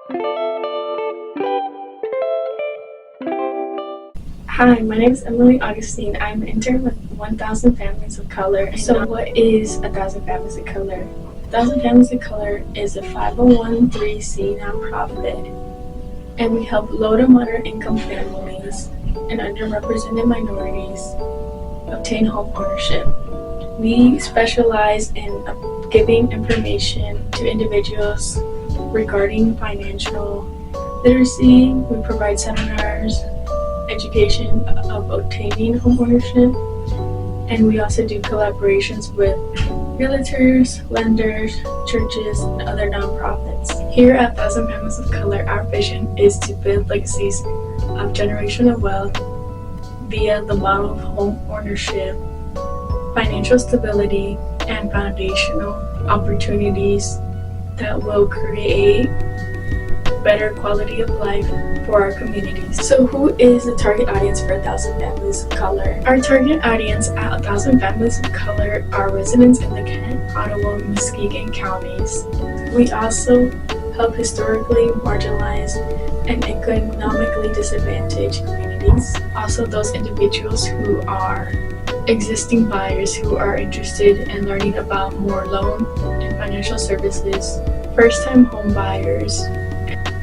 Hi, my name is Emily Augustine. I'm an intern with 1000 Families of Color. So what is 1000 Families of Color? 1000 Families of Color is a 501(c) nonprofit, and we help low to moderate income families and underrepresented minorities obtain home ownership. We specialize in giving information to individuals regarding financial literacy. We provide seminars, education of obtaining home ownership, and we also do collaborations with realtors, lenders, churches, and other nonprofits. Here at 1000 Families of Color, our vision is to build legacies of generational wealth via the model of home ownership, financial stability, and foundational opportunities that will create better quality of life for our communities. So who is the target audience for 1000 Families of Color? Our target audience at 1000 Families of Color are residents in the Kent, Ottawa, Muskegon counties. We also help historically marginalized and economically disadvantaged communities. Also those individuals who are existing buyers who are interested in learning about more loan and financial services, first-time home buyers.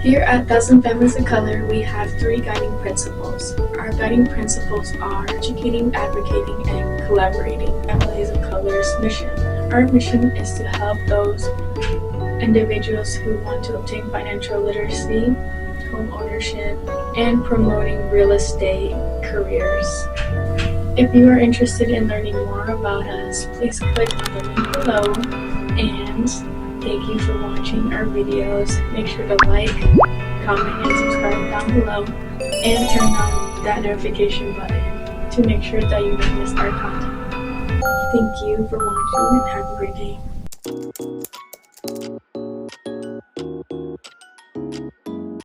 Here at 1000 Families of Color, we have 3 guiding principles. Our guiding principles are educating, advocating, and collaborating. Families of Color's mission. Our mission is to help those individuals who want to obtain financial literacy, home ownership, and promoting real estate careers. If you are interested in learning more about us, please click on the link below, and thank you for watching our videos. Make sure to like, comment, and subscribe down below, and turn on that notification button to make sure that you don't miss our content. Thank you for watching and have a great day.